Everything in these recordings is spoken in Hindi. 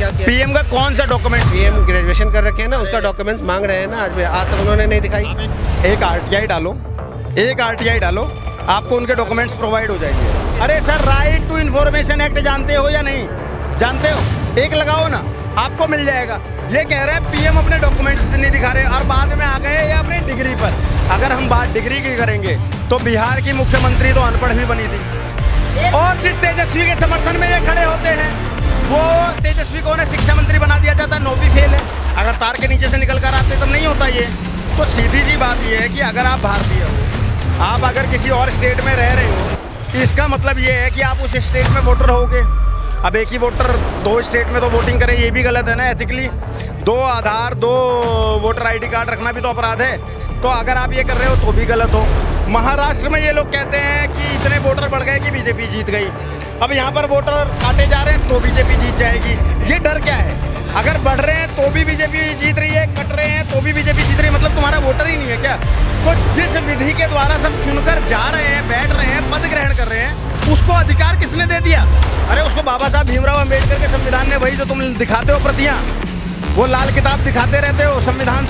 क्या किया? पीएम का कौन सा डॉक्यूमेंट? पीएम ग्रेजुएशन कर रखे हैं ना, उसका डॉक्यूमेंट्स मांग रहे हैं ना, आज तक उन्होंने नहीं दिखाई। एक आरटीआई डालो, एक आरटीआई डालो, आपको उनके डॉक्यूमेंट्स प्रोवाइड हो जाएंगे। अरे sir, right to information act जानते हो या नहीं जानते हो? एक लगाओ ना, आपको मिल जाएगा। ये कह रहे हैं पीएम अपने डॉक्यूमेंट्स नहीं दिखा रहे और बाद में आ गए ये अपनी डिग्री पर। अगर हम बात डिग्री की करेंगे तो बिहार की मुख्यमंत्री तो अनपढ़ भी बनी थी, और जिस तेजस्वी के समर्थन में ये खड़े होते हैं वो तेजस्वी को उन्हें शिक्षा मंत्री बना दिया जाता है, 9वीं फेल है। अगर तार के नीचे से निकल कर आते तब नहीं होता ये। तो सीधी सी बात ये है कि अगर आप भारतीय हो, आप अगर किसी और स्टेट में रह रहे हो, इसका मतलब ये है कि आप उस स्टेट में वोटर होगे। अब एक ही वोटर 2 स्टेट में तो वोटिंग करे, ये भी गलत है ना एथिकली। 2 आधार 2 वोटर आईडी कार्ड रखना भी तो अपराध है। तो अगर आप ये कर रहे हो तो भी गलत हो। महाराष्ट्र में ये लोग कहते हैं कि इतने वोटर बढ़ गए कि बीजेपी जीत गई। अब यहाँ पर वोटर काटे जा रहे हैं तो बीजेपी जीत जाएगी। ये डर क्या है? अगर बढ़ रहे हैं तो भी बीजेपी जीत रही है, कट रहे हैं तो भी बीजेपी जीत रही है, मतलब तुम्हारा वोटर ही नहीं है क्या? तो जिस विधि के द्वारा सब चुनकर जा रहे हैं, बैठ रहे हैं, पद ग्रहण कर रहे हैं, उसको अधिकार किसने दे दिया? अरे उसको बाबा साहब भीमराव अम्बेडकर के संविधान ने, वही जो तुम दिखाते हो प्रतियां, वो लाल किताब दिखाते रहते हो, संविधान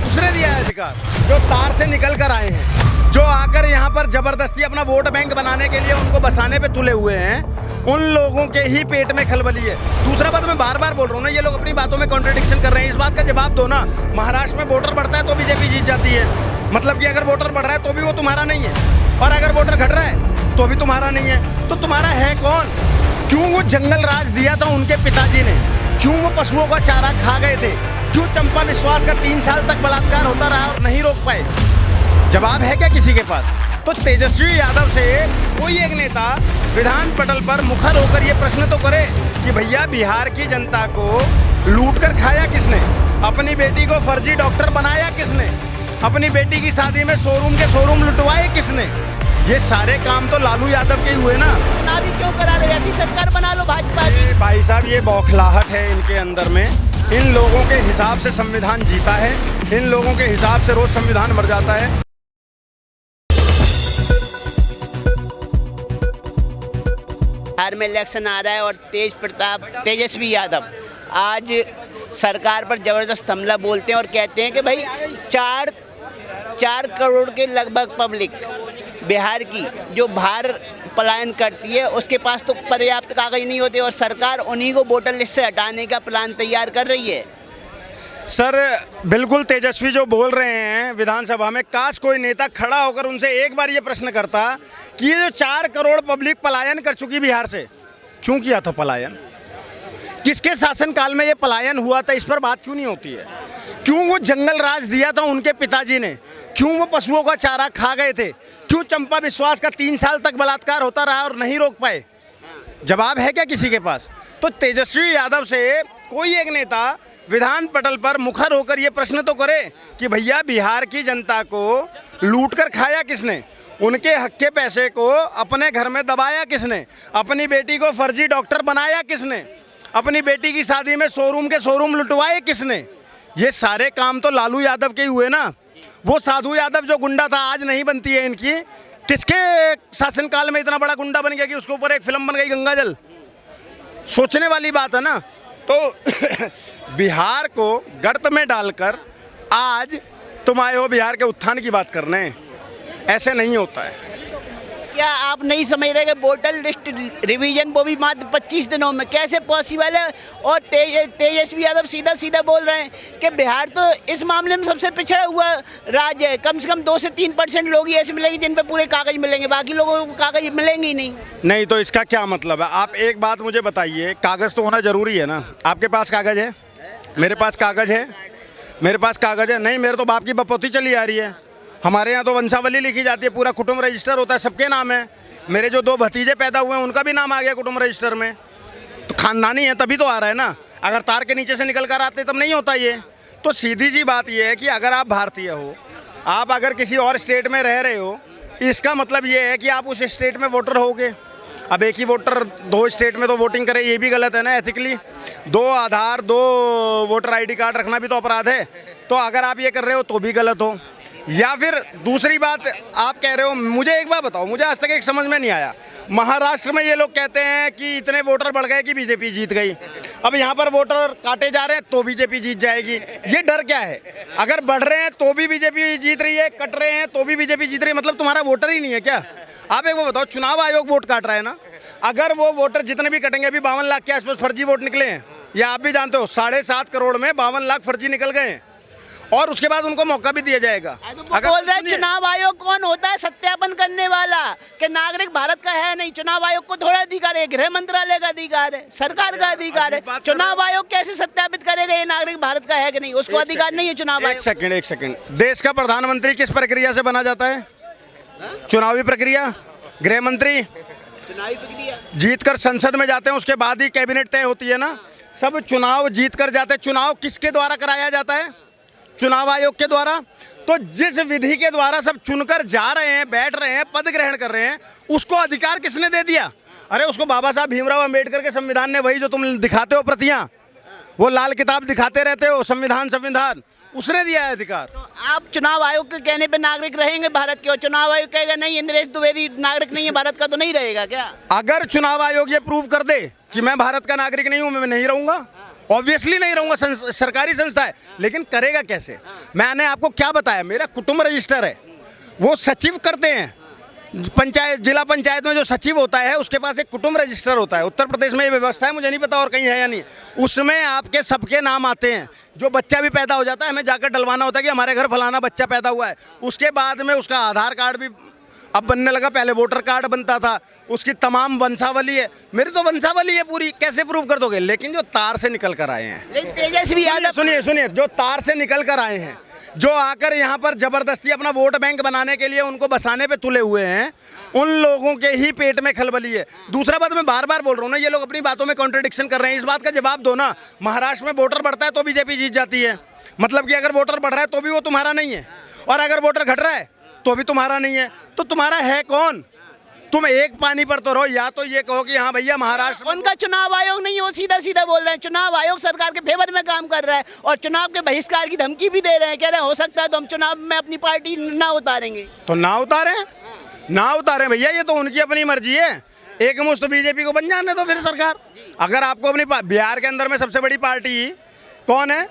उसने दिया है अधिकार। जो तार से निकल कर आए हैं, जो आकर यहाँ पर जबरदस्ती अपना वोट बैंक बनाने के लिए उनको बसाने पे तुले हुए हैं, उन लोगों के ही पेट में खलबली है। दूसरा बात मैं बार बार बोल रहा हूँ ना, ये लोग अपनी बातों में कॉन्ट्रडिक्शन कर रहे हैं। इस बात का जवाब दो ना। महाराष्ट्र में वोटर बढ़ता है तो बीजेपी जीत जाती है, मतलब कि अगर वोटर बढ़ रहा है तो भी वो तुम्हारा नहीं है, और अगर वोटर घट रहा है तो भी तुम्हारा नहीं है। तो तुम्हारा है कौन? क्यों वो जंगल राज दिया था उनके पिताजी ने? क्यों वो पशुओं का चारा खा गए थे? क्यों चंपा विश्वास का 3 साल तक बलात्कार होता रहा और नहीं रोक पाए? जवाब है क्या किसी के पास? तो तेजस्वी यादव से कोई एक नेता विधान पटल पर मुखर होकर ये प्रश्न तो करे कि भैया बिहार की जनता को लूट कर खाया किसने? अपनी बेटी को फर्जी डॉक्टर बनाया किसने? अपनी बेटी की शादी में शोरूम के शोरूम लुटवाए किसने? ये सारे काम तो लालू यादव के हुए ना। चुनाव ही क्यों करा रहे? ऐसी सरकार बना लो भाजपा की। भाई साहब, ये बौखलाहट है इनके अंदर में। इन लोगों के हिसाब से संविधान जीता है, इन लोगों के हिसाब से रोज संविधान मर जाता है। बिहार में इलेक्शन आ रहा है और तेजस्वी यादव आज सरकार पर जबरदस्त हमला बोलते हैं और कहते हैं कि भाई 4 करोड़ के लगभग पब्लिक बिहार की जो बाहर पलायन करती है, उसके पास तो पर्याप्त कागज नहीं होते और सरकार उन्हीं को वोटर लिस्ट से हटाने का प्लान तैयार कर रही है। सर बिल्कुल, तेजस्वी जो बोल रहे हैं विधानसभा में, काश कोई नेता खड़ा होकर उनसे एक बार ये प्रश्न करता कि ये जो 4 करोड़ पब्लिक पलायन कर चुकी बिहार से, क्यों किया था पलायन? किसके शासनकाल में ये पलायन हुआ था? इस पर बात क्यों नहीं होती है? क्यों वो जंगल राज दिया था उनके पिताजी ने? क्यों वो पशुओं का चारा खा गए थे? क्यों चंपा विश्वास का 3 साल तक बलात्कार होता रहा और नहीं रोक पाए? जवाब है क्या किसी के पास? तो तेजस्वी यादव से कोई एक नेता विधान पटल पर मुखर होकर ये प्रश्न तो करे कि भैया बिहार की जनता को लूट कर खाया किसने? उनके हक के पैसे को अपने घर में दबाया किसने? अपनी बेटी को फर्जी डॉक्टर बनाया किसने? अपनी बेटी की शादी में शोरूम के शोरूम लुटवाए किसने? ये सारे काम तो लालू यादव के ही हुए ना। वो साधु यादव जो गुंडा था, आज नहीं बनती है इनकी। किसके शासनकाल में इतना बड़ा गुंडा बन गया कि उसके ऊपर एक फिल्म बन गई गंगाजल? सोचने वाली बात है ना। तो बिहार को गर्त में डालकर आज तुम आए हो बिहार के उत्थान की बात करने, ऐसे नहीं होता है। क्या आप नहीं समझ रहे कि वोटर लिस्ट रिवीजन वो भी मात्र 25 दिनों में कैसे पॉसिबल है? और तेजस्वी यादव सीधा सीधा बोल रहे हैं कि बिहार तो इस मामले में सबसे पिछड़ा हुआ राज्य है। कम से कम 2 से 3% लोग ही ऐसे मिलेंगे जिन पे पूरे कागज मिलेंगे, बाकी लोगों को कागज मिलेंगे ही नहीं। नहीं तो इसका क्या मतलब है? आप एक बात मुझे बताइए, कागज़ तो होना ज़रूरी है ना। आपके पास कागज़ है? मेरे पास कागज़ है? मेरे पास कागज़ है? नहीं, मेरे तो बाप की बपौती चली आ रही है। हमारे यहाँ तो वंशावली लिखी जाती है, पूरा कुटुंब रजिस्टर होता है, सबके नाम है। मेरे जो 2 भतीजे पैदा हुए हैं उनका भी नाम आ गया कुटुंब रजिस्टर में। तो खानदानी है तभी तो आ रहा है ना। अगर तार के नीचे से निकल कर आते तब नहीं होता ये। तो सीधी सी बात ये है कि अगर आप भारतीय हो, आप अगर किसी और स्टेट में रह रहे हो, इसका मतलब ये है कि आप उस स्टेट में वोटर होगे। अब एक ही वोटर 2 स्टेट में तो वोटिंग करे, ये भी गलत है ना एथिकली। 2 आधार 2 वोटर आईडी कार्ड रखना भी तो अपराध है। तो अगर आप ये कर रहे हो तो भी गलत हो। या फिर दूसरी बात आप कह रहे हो, मुझे एक बात बताओ, मुझे आज तक एक समझ में नहीं आया। महाराष्ट्र में ये लोग कहते हैं कि इतने वोटर बढ़ गए कि बीजेपी जीत गई। अब यहाँ पर वोटर काटे जा रहे हैं तो बीजेपी जीत जाएगी, ये डर क्या है? अगर बढ़ रहे हैं तो भी बीजेपी जीत रही है, कट रहे हैं तो भी बीजेपी जीत रही है, मतलब तुम्हारा वोटर ही नहीं है क्या? आप एक बात बताओ, चुनाव आयोग वोट काट रहा है ना, अगर वो वोटर जितने भी कटेंगे, अभी 52 लाख के आसपास फर्जी वोट निकले हैं, या आप भी जानते हो 7.5 करोड़ में 52 लाख फर्जी निकल गए हैं, और उसके बाद उनको मौका भी दिया जाएगा। अगर बोल रहे हैं चुनाव आयोग कौन होता है सत्यापन करने वाला, कि नागरिक भारत का है नहीं। चुनाव आयोग को थोड़ा अधिकार है, गृह मंत्रालय का अधिकार है, सरकार का अधिकार है। चुनाव आयोग कैसे सत्यापित करेगा ये नागरिक भारत का है कि नहीं? उसको अधिकार नहीं है चुनाव आयोग। एक सेकंड, देश का प्रधानमंत्री किस प्रक्रिया से बना जाता है? चुनावी प्रक्रिया। गृह मंत्री जीत कर संसद में जाते हैं, उसके बाद ही कैबिनेट तय होती है ना। सब चुनाव जीत कर जाते हैं। चुनाव किसके द्वारा कराया जाता है? चुनाव आयोग के द्वारा। तो जिस विधि के द्वारा सब चुनकर जा रहे हैं, बैठ रहे हैं, पद ग्रहण कर रहे हैं, उसको अधिकार किसने दे दिया? अरे उसको बाबा साहब भीमराव अंबेडकर के संविधान ने, वही जो तुम दिखाते हो प्रतियां, वो लाल किताब दिखाते रहते हो, संविधान, उसने दिया है अधिकार। तो आप चुनाव आयोग के कहने पे नागरिक रहेंगे भारत के, और चुनाव आयोग कहेगा नहीं इंद्रेश द्विवेदी नागरिक नहीं है भारत का, तो नहीं रहेगा क्या? अगर चुनाव आयोग ये प्रूव कर दे कि मैं भारत का नागरिक नहीं हूं, मैं नहीं रहूंगा, ऑब्वियसली नहीं रहूंगा, सरकारी संस्था है। लेकिन करेगा कैसे? मैंने आपको क्या बताया, मेरा कुटुंब रजिस्टर है, वो सचिव करते हैं। पंचायत, जिला पंचायत में जो सचिव होता है उसके पास एक कुटुंब रजिस्टर होता है। उत्तर प्रदेश में ये व्यवस्था है, मुझे नहीं पता और कहीं है या नहीं। उसमें आपके सबके नाम आते हैं। जो बच्चा भी पैदा हो जाता है, हमें जाकर डलवाना होता है कि हमारे घर फलाना बच्चा पैदा हुआ है। उसके बाद में उसका आधार कार्ड भी अब बनने लगा, पहले वोटर कार्ड बनता था, उसकी तमाम वंशावली है। मेरी तो वंशावली है पूरी, कैसे प्रूव कर दोगे? लेकिन जो तार से निकल कर आए हैं, लेकिन तेजस्वी यादव, सुनिए, जो तार से निकल कर आए हैं, जो आकर यहाँ पर जबरदस्ती अपना वोट बैंक बनाने के लिए उनको बसाने पे तुले हुए हैं, उन लोगों के ही पेट में खलबली है। दूसरा बात मैं बार बार बोल रहा हूँ ना, ये लोग अपनी बातों में कॉन्ट्रडिक्शन कर रहे हैं। इस बात का जवाब दो ना। महाराष्ट्र में वोटर बढ़ता है तो बीजेपी जीत जाती है, मतलब कि अगर वोटर बढ़ रहा है तो भी वो तुम्हारा नहीं है, और अगर वोटर घट रहा है तो भी तुम्हारा नहीं है। तो तुम्हारा है कौन? तुम एक पानी पर तो रहो, या तो ये कहो कि हाँ भैया महाराष्ट्र उनका चुनाव आयोग नहीं है, वो सीधा सीधा बोल रहे हैं चुनाव आयोग सरकार के फेवर में काम कर रहा है, और चुनाव के बहिष्कार की धमकी भी दे रहे हैं। कह रहे हैं हो सकता है तो हम चुनाव में अपनी पार्टी ना उतारेंगे। तो ना उतारें भैया, ये तो उनकी अपनी मर्जी है। एक मुश्त बीजेपी को बन जाने दो फिर सरकार। अगर आपको अपनी बिहार के अंदर में सबसे बड़ी पार्टी कौन है?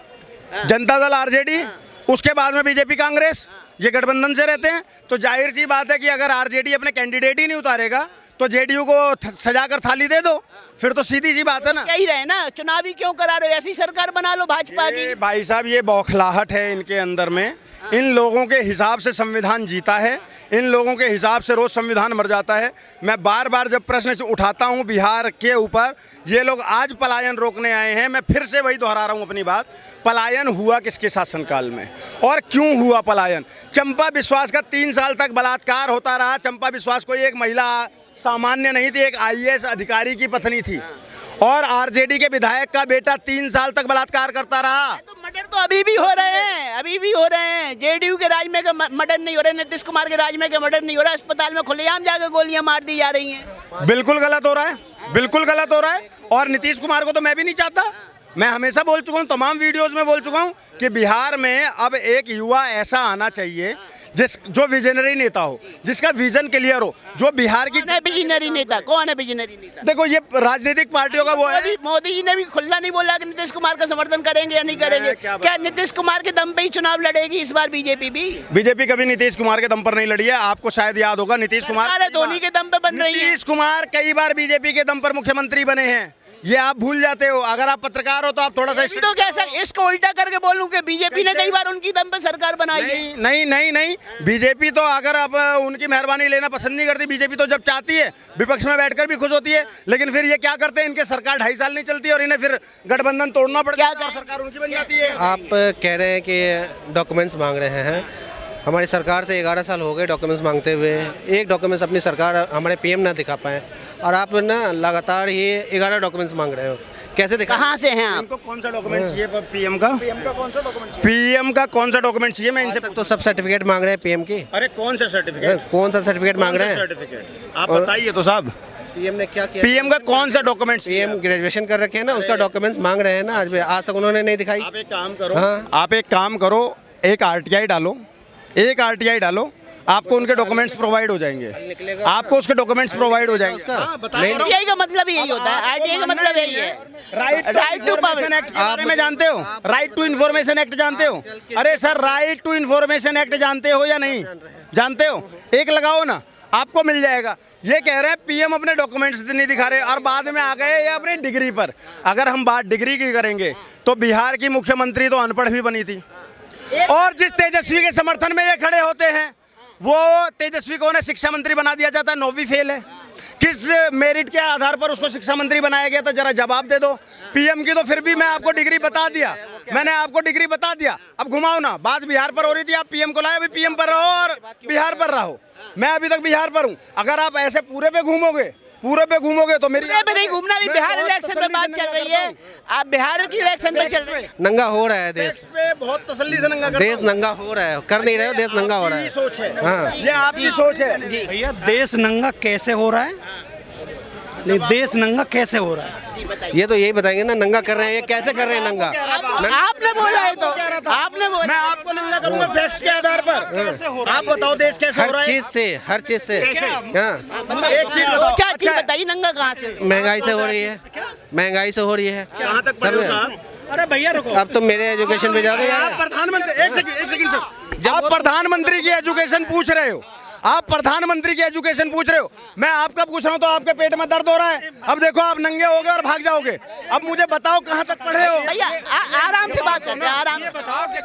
जनता दल आरजेडी, उसके बाद में बीजेपी कांग्रेस, ये गठबंधन से रहते हैं। तो जाहिर सी बात है कि अगर आरजेडी अपने कैंडिडेट ही नहीं उतारेगा तो जेडीयू को सजाकर थाली दे दो, फिर तो सीधी सी बात है ना। यही रहे ना, चुनाव ही क्यों करा रहे हो? ऐसी सरकार बना लो भाजपा की। भाई साहब, ये बौखलाहट है इनके अंदर में। इन लोगों के हिसाब से संविधान जीता है, इन लोगों के हिसाब से रोज संविधान मर जाता है। मैं बार बार जब प्रश्न उठाता हूं बिहार के ऊपर, ये लोग आज पलायन रोकने आए हैं। मैं फिर से वही दोहरा रहा हूं अपनी बात, पलायन हुआ किसके शासनकाल में और क्यों हुआ पलायन? चंपा विश्वास का 3 साल तक बलात्कार होता रहा। चंपा विश्वास कोई एक महिला सामान्य नहीं थी, एक आईएएस अधिकारी की पत्नी थी, और आरजेडी के विधायक का बेटा 3 साल तक बलात्कार करता रहा। तो मर्डर तो अभी भी हो रहे हैं, अभी भी हो रहे हैं। जेडीयू के राज में मर्डर नहीं हो रहे, नीतीश कुमार के राज में मर्डर नहीं हो रहा। अस्पताल में खुलेआम जाकर गोलियां मार दी जा रही हैं। बिल्कुल गलत हो रहा है, बिल्कुल गलत हो रहा है। और नीतीश कुमार को तो मैं भी नहीं चाहता। मैं हमेशा बोल चुका हूँ, तमाम वीडियोस में बोल चुका हूँ कि बिहार में अब एक युवा ऐसा आना चाहिए जो विजनरी नेता हो, जिसका विजन क्लियर हो, जो बिहार की। विजनरी नेता कौन है? विजनरी नेता देखो, ये राजनीतिक पार्टियों का वो है। मोदी जी ने भी खुला नहीं बोला कि नीतीश कुमार का समर्थन करेंगे या नहीं करेंगे। क्या नीतीश कुमार के दम पे ही चुनाव लड़ेगी इस बार बीजेपी भी? बीजेपी कभी नीतीश कुमार के दम पर नहीं लड़ी है। आपको शायद याद होगा, नीतीश कुमार धोनी के दम पे बन रही है। नीतीश कुमार कई बार बीजेपी के दम पर मुख्यमंत्री बने हैं, ये आप भूल जाते हो। अगर आप पत्रकार हो तो आप थोड़ा सा तो कैसा इसको उल्टा करके बोलूं कि बीजेपी ने कई बार उनकी दम पे सरकार बनाई है? नहीं, बीजेपी तो अगर आप उनकी मेहरबानी लेना पसंद नहीं करती। बीजेपी तो जब चाहती है विपक्ष में बैठकर भी खुश होती है, लेकिन फिर ये क्या करते हैं, इनके सरकार 2.5 साल नहीं चलती और इन्हें फिर गठबंधन तोड़ना पड़ता है और सरकार उनकी बन जाती है। आप कह रहे हैं कि डॉक्यूमेंट्स मांग रहे हैं। हमारी सरकार से 11 साल हो गए डॉक्यूमेंट्स मांगते हुए। एक डॉक्यूमेंट्स अपनी सरकार हमारे पीएम ना दिखा पाए, और आप ना लगातार ये 11 डॉक्यूमेंट्स मांग रहे हो। कैसे दिखा? कहाँ से हैं आप? इनको कौन सा डॉक्यूमेंट चाहिए पीएम का? कौन सा डॉक्यूमेंट चाहिए? पीएम का कौन सा डॉक्यूमेंट चाहिए? मैं इनसे तो सब सर्टिफिकेट मांग रहे हैं पीएम की। अरे कौन सा सर्टिफिकेट? कौन सा सर्टिफिकेट मांग रहे हैं? सर्टिफिकेट आप बताइए तो साहब। पीएम ने क्या किया? पीएम का कौन सा डॉक्यूमेंट? पीएम ग्रेजुएशन कर रखे हैं ना, उसका डॉक्यूमेंट्स मांग रहे हैं ना। आज तक उन्होंने नहीं दिखाई। आप एक काम करो, हाँ। आप एक काम करो, एक आरटीआई डालो, एक आरटीआई डालो, आपको उनके डॉक्यूमेंट्स प्रोवाइड हो जाएंगे। आपको उसके डॉक्यूमेंट्स प्रोवाइड हो जाएंगे। आरटीआई का मतलब यही होता है, आरटीआई का मतलब यही है, राइट टू इन्फॉर्मेशन एक्ट के बारे में जानते हो? राइट टू इन्फॉर्मेशन एक्ट जानते हो? अरे sir, right to information act जानते हो या नहीं जानते हो? एक लगाओ ना, आपको मिल जाएगा। ये कह रहे हैं पीएम अपने डॉक्यूमेंट्स नहीं दिखा रहे और बाद में आ गए ये अपनी डिग्री पर। अगर हम बात डिग्री की करेंगे तो बिहार की मुख्यमंत्री तो अनपढ़ भी बनी थी, और जिस तेजस्वी के समर्थन में ये खड़े होते हैं वो तेजस्वी को उन्हें शिक्षा मंत्री बना दिया जाता है, 9वीं फेल है। किस मेरिट के आधार पर उसको शिक्षा मंत्री बनाया गया था, जरा जवाब दे दो। पीएम की तो फिर भी मैं आपको डिग्री बता दिया, मैंने आपको डिग्री बता दिया। अब घुमाओ ना, बात बिहार पर हो रही थी, आप पीएम को लाए, अभी पीएम पर रहो और बिहार पर रहो। मैं अभी तक बिहार पर हूँ। अगर आप ऐसे पूरे पे घूमोगे तो मेरी पे नहीं घूमना, भी बिहार इलेक्शन में बात चल रही है, आप बिहार की इलेक्शन में चल रहे हैं। नंगा हो रहा है देश, पे बहुत तसल्ली से नंगा देश नंगा हो रहा है, कर नहीं रहे हो, देश नंगा हो रहा है। सोच है, हाँ। ये आपकी सोच है। भैया देश नंगा कैसे हो रहा है? नहीं, देश नंगा कैसे हो रहा है? ये तो यही बताएंगे ना, नंगा कर रहे हैं, ये कैसे कर रहे हैं नंगा? आपने बोला है, तो आपने बोला। मैं आपको नंगा करूंगा फैक्ट्स के आधार पर। आप बताओ देश कैसे हो रहा हर है? चीज से, हर चीज से। हाँ, एक चीज बताओ, 4 चीज बताइए, नंगा कहाँ से? महंगाई से हो रही है, महंगाई से हो रही है। कहाँ तक पढ़े हो साहब? अरे भैया रुको, अब तो मेरे एजुकेशन पे जाओगे यार। आप प्रधानमंत्री, एक सेकंड सर, जब आप प्रधानमंत्री की एजुकेशन पूछ रहे हो, आप प्रधानमंत्री की एजुकेशन पूछ रहे हो, मैं आपका पूछ रहा हूँ तो आपके पेट में दर्द हो रहा है। अब देखो, आप नंगे हो गए और भाग जाओगे। अब मुझे बताओ कहाँ तक पढ़े हो? भैया आराम से बात करते हैं, आराम से।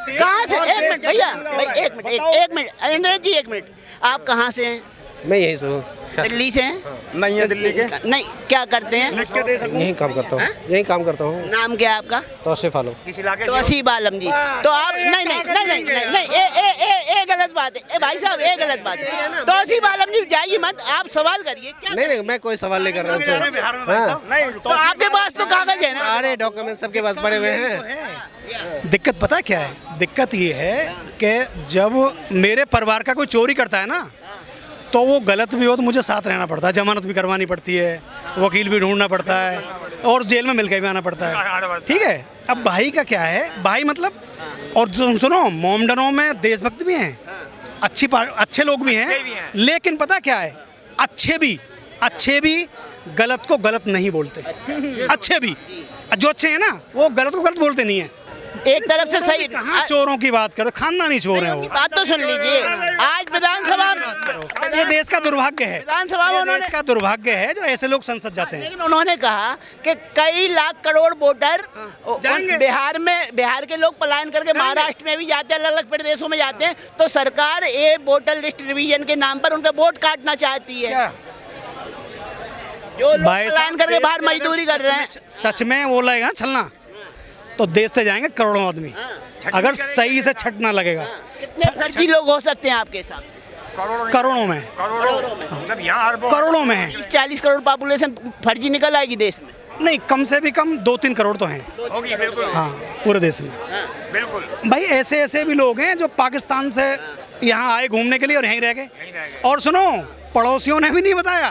कहाँ से? एक मिनट भैया, एक मिनट इंद्र जी, एक मिनट। आप कहाँ से हैं? मैं यही से हूँ, दिल्ली से हैं? नहीं है दिल्ली के? नहीं, क्या करते हैं? लिख के दे सकूं? यही काम करता हूँ, यही काम करता हूँ। नाम क्या है आपका? तौसीफ आलम। तो असीब आलम जी। तो आप नहीं, ये गलत बात है। ए भाई साहब, ये गलत बात है। तो असीब आलम जी जाइए मत, आप सवाल करिए। क्या नहीं, मैं कोई सवाल नहीं कर रहा हूँ। नहीं, तो आपके पास तो कागज है ना? सारे डॉक्यूमेंट सबके पास पड़े हुए हैं। दिक्कत पता क्या है? दिक्कत ये है कि जब मेरे परिवार का कोई चोरी करता है ना, तो वो गलत भी हो तो मुझे साथ रहना पड़ता है, जमानत भी करवानी पड़ती है, वकील भी ढूंढना पड़ता है, और जेल में मिलकर भी आना पड़ता है। ठीक है, अब भाई का क्या है, भाई मतलब, और सुनो, मोमडनों में देशभक्त भी हैं, अच्छे लोग भी हैं, लेकिन पता क्या है, अच्छे भी गलत को गलत नहीं बोलते। अच्छे भी जो अच्छे हैं ना, वो गलत को गलत बोलते नहीं है। एक तरफ से सही। कहाँ चोरों की बात करते, खानदानी चोर हैं वो। बात तो सुन लीजिए। आज विधानसभा ये देश का दुर्भाग्य है, विधानसभा में उन्होंने, देश का दुर्भाग्य है जो ऐसे लोग संसद जाते हैं। लेकिन उन्होंने कहा कि कई लाख करोड़ वोटर बिहार के लोग पलायन करके महाराष्ट्र में भी जाते हैं, अलग अलग प्रदेशों में जाते हैं, तो सरकार ये वोटर लिस्ट रिवीजन के नाम पर उनका वोट काटना चाहती है। जो लोग पलायन करके बाहर मजदूरी कर रहे हैं, सच में वो लगेगा छलना तो देश से जाएंगे करोड़ों आदमी, अगर सही से छट ना लगेगा। कितने फर्जी लोग हो सकते हैं आपके साथ? करोड़ों में, करोड़ों में है। 40 करोड़ पॉपुलेशन फर्जी निकल आएगी देश में। नहीं, कम से भी कम 2-3 करोड़ तो हैं। हाँ, पूरे देश में। भाई ऐसे भी लोग हैं जो पाकिस्तान से यहाँ आए घूमने के लिए और यहीं रह गए। और सुनो, पड़ोसियों ने भी नहीं बताया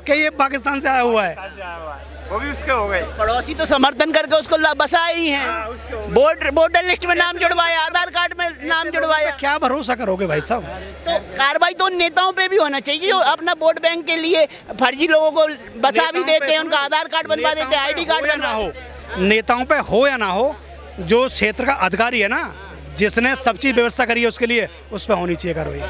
कि ये पाकिस्तान से आया हुआ है, वो भी उसके हो गए। पड़ोसी तो समर्थन करके उसको बसाए ही हैं। वोटर लिस्ट में नाम जुड़वाया, आधार कार्ड में नाम जुड़वाया। क्या भरोसा करोगे भाई साहब? तो कार्रवाई तो नेताओं पे भी होना चाहिए जो अपना वोट बैंक के लिए फर्जी लोगों को बसा भी देते हैं, उनका आधार कार्ड बनवा देते हैं, ID कार्ड बनवा हो। नेताओं पे हो या ना हो, जो क्षेत्र का अधिकारी है ना, जिसने सब चीज व्यवस्था करी है उसके लिए, उस पर होनी चाहिए कार्रवाई।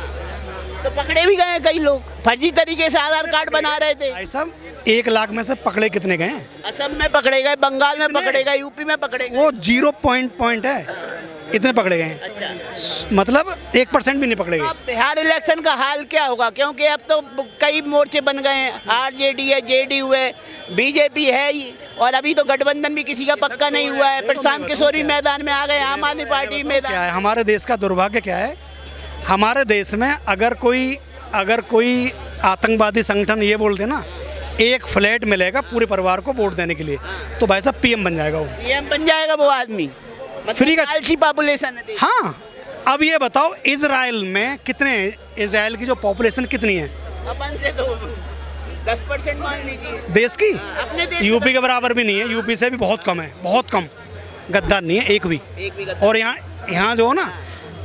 तो पकड़े भी गए कई लोग, फर्जी तरीके से आधार कार्ड बना रहे थे। भाई साहब, 1 लाख में से पकड़े कितने गए? असम में पकड़े गए, बंगाल में पकड़े गए, यूपी में पकड़े गए। वो 0 पॉइंट है, इतने पकड़े गए हैं। अच्छा, मतलब 1% भी नहीं पकड़े गए। अब बिहार इलेक्शन का हाल क्या होगा? क्योंकि अब तो कई मोर्चे बन गए हैं, RJD है, JDU है, BJP है ही, और अभी तो गठबंधन भी किसी का पक्का नहीं हुआ है। प्रशांत किशोर भी मैदान में आ गए, आम आदमी पार्टी मैदान। क्या है हमारे देश का दुर्भाग्य? क्या है हमारे देश में, अगर कोई आतंकवादी संगठन ये बोलते ना, एक फ्लैट मिलेगा पूरे परिवार को वोट देने के लिए, तो भाई साहब PM बन जाएगा वो। PM बन जाएगा वो आदमी, फ्री का। लालची पॉपुलेशन है देश। हाँ, अब ये बताओ, इजराइल में कितने, इजराइल की जो पॉपुलेशन कितनी है? अपन से तो 10% मान लीजिए देश की। अपने देश यूपी के बराबर भी नहीं है, यूपी से भी बहुत कम है, बहुत कम, गद्दार नहीं है एक भी। एक भी गद्दार। और यहाँ जो हो ना,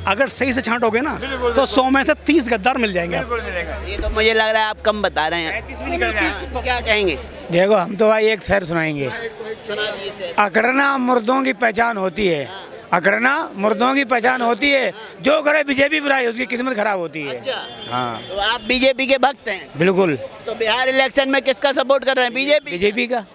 अगर सही से छांटोगे ना तो 100 में से 30 गद्दार मिल जाएंगे आपको। ये तो मुझे लग रहा है आप कम बता रहे हैं। क्या कहेंगे? देखो हम तो भाई एक शेर सुनाएंगे। सुना दिए सर। अकड़ना मुर्दों की पहचान होती है, अकड़ना मुर्दों की पहचान होती है, जो करे बीजेपी बुराई उसकी किस्मत खराब होती है। अच्छा, हाँ तो आप बीजेपी के भक्त हैं? बिल्कुल, तो बिहार इलेक्शन में किसका सपोर्ट कर रहे हैं? बीजेपी? बीजेपी का।